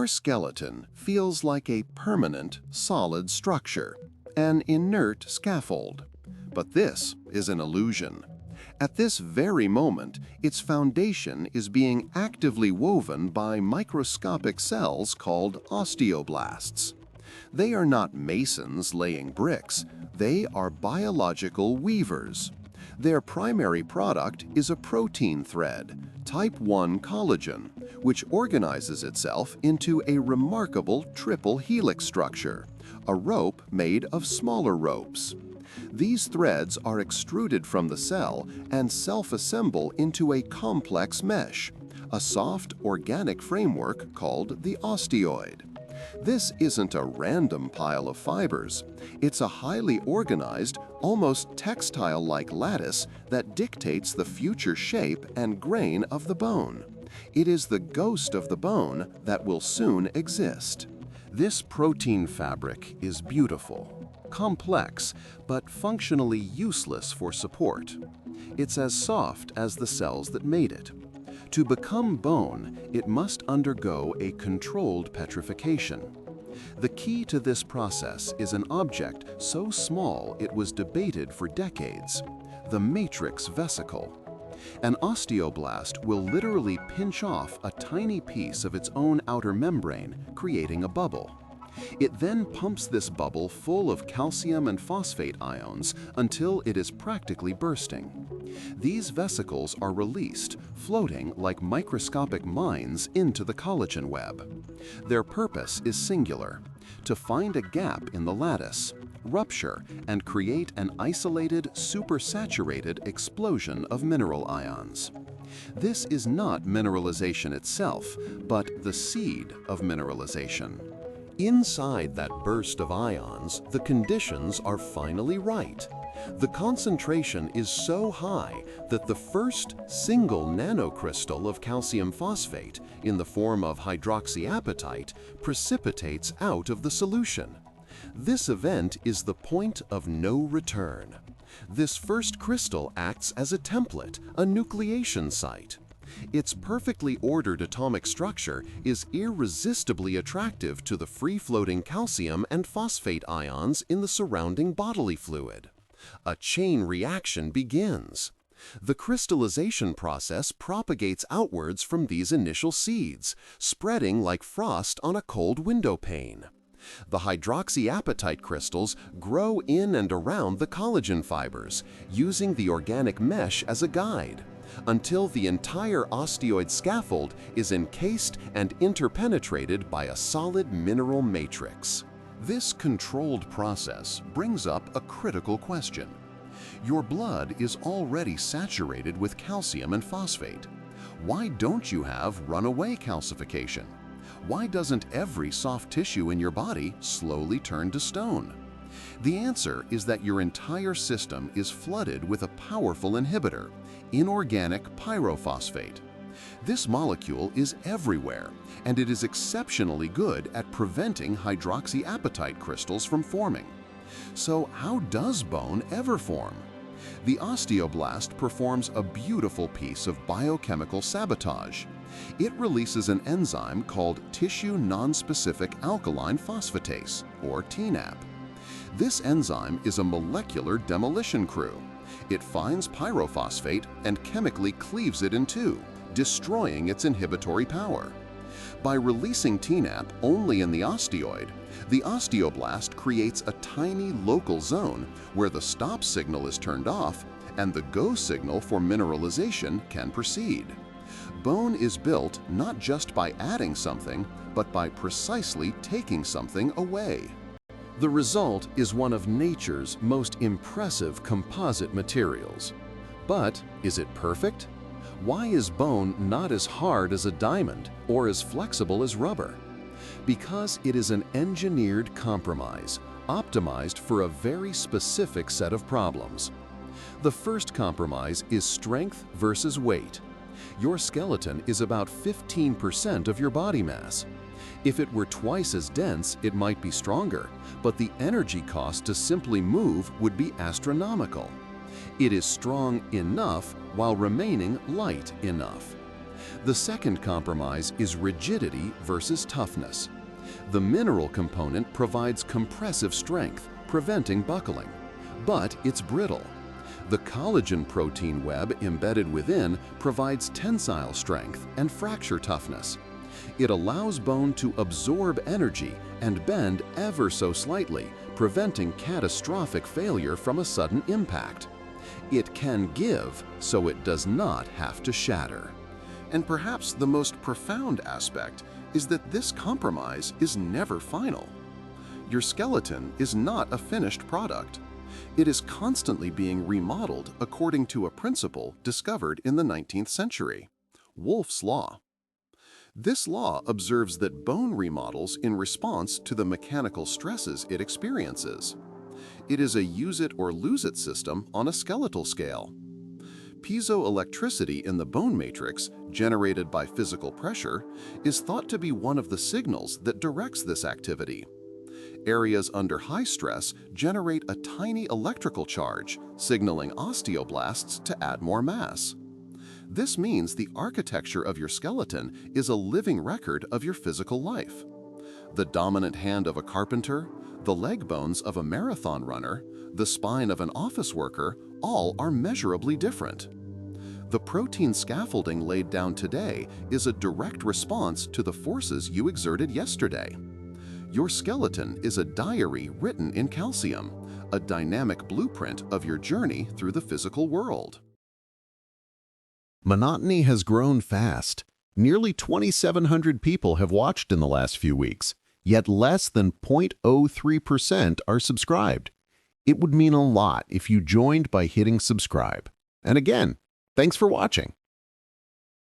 Your skeleton feels like a permanent, solid structure, an inert scaffold. But this is an illusion. At this very moment, its foundation is being actively woven by microscopic cells called osteoblasts. They are not masons laying bricks, they are biological weavers. Their primary product is a protein thread, type 1 collagen, which organizes itself into a remarkable triple helix structure, a rope made of smaller ropes. These threads are extruded from the cell and self-assemble into a complex mesh, a soft organic framework called the osteoid. This isn't a random pile of fibers. It's a highly organized, almost textile-like lattice that dictates the future shape and grain of the bone. It is the ghost of the bone that will soon exist. This protein fabric is beautiful, complex, but functionally useless for support. It's as soft as the cells that made it. To become bone, it must undergo a controlled petrification. The key to this process is an object so small it was debated for decades: the matrix vesicle. An osteoblast will literally pinch off a tiny piece of its own outer membrane, creating a bubble. It then pumps this bubble full of calcium and phosphate ions until it is practically bursting. These vesicles are released, floating like microscopic mines into the collagen web. Their purpose is singular: to find a gap in the lattice, rupture, and create an isolated, supersaturated explosion of mineral ions. This is not mineralization itself, but the seed of mineralization. Inside that burst of ions, the conditions are finally right. The concentration is so high that the first single nanocrystal of calcium phosphate, in the form of hydroxyapatite, precipitates out of the solution. This event is the point of no return. This first crystal acts as a template, a nucleation site. Its perfectly ordered atomic structure is irresistibly attractive to the free-floating calcium and phosphate ions in the surrounding bodily fluid. A chain reaction begins. The crystallization process propagates outwards from these initial seeds, spreading like frost on a cold window pane. The hydroxyapatite crystals grow in and around the collagen fibers, using the organic mesh as a guide, until the entire osteoid scaffold is encased and interpenetrated by a solid mineral matrix. This controlled process brings up a critical question. Your blood is already saturated with calcium and phosphate. Why don't you have runaway calcification? Why doesn't every soft tissue in your body slowly turn to stone? The answer is that your entire system is flooded with a powerful inhibitor, inorganic pyrophosphate. This molecule is everywhere, and it is exceptionally good at preventing hydroxyapatite crystals from forming. So how does bone ever form? The osteoblast performs a beautiful piece of biochemical sabotage. It releases an enzyme called tissue nonspecific alkaline phosphatase, or TNAP. This enzyme is a molecular demolition crew. It finds pyrophosphate and chemically cleaves it in two, destroying its inhibitory power. By releasing TNAP only in the osteoblast creates a tiny local zone where the stop signal is turned off and the go signal for mineralization can proceed. Bone is built not just by adding something, but by precisely taking something away. The result is one of nature's most impressive composite materials. But is it perfect? Why is bone not as hard as a diamond or as flexible as rubber? Because it is an engineered compromise, optimized for a very specific set of problems. The first compromise is strength versus weight. Your skeleton is about 15% of your body mass. If it were twice as dense, it might be stronger, but the energy cost to simply move would be astronomical. It is strong enough while remaining light enough. The second compromise is rigidity versus toughness. The mineral component provides compressive strength, preventing buckling, but it's brittle. The collagen protein web embedded within provides tensile strength and fracture toughness. It allows bone to absorb energy and bend ever so slightly, preventing catastrophic failure from a sudden impact. It can give, so it does not have to shatter. And perhaps the most profound aspect is that this compromise is never final. Your skeleton is not a finished product. It is constantly being remodeled according to a principle discovered in the 19th century, Wolff's Law. This law observes that bone remodels in response to the mechanical stresses it experiences. It is a use-it-or-lose-it system on a skeletal scale. Piezoelectricity in the bone matrix, generated by physical pressure, is thought to be one of the signals that directs this activity. Areas under high stress generate a tiny electrical charge, signaling osteoblasts to add more mass. This means the architecture of your skeleton is a living record of your physical life. The dominant hand of a carpenter, the leg bones of a marathon runner, the spine of an office worker, all are measurably different. The protein scaffolding laid down today is a direct response to the forces you exerted yesterday. Your skeleton is a diary written in calcium, a dynamic blueprint of your journey through the physical world. Monotony has grown fast. Nearly 2,700 people have watched in the last few weeks, yet less than 0.03% are subscribed. It would mean a lot if you joined by hitting subscribe. And again, thanks for watching.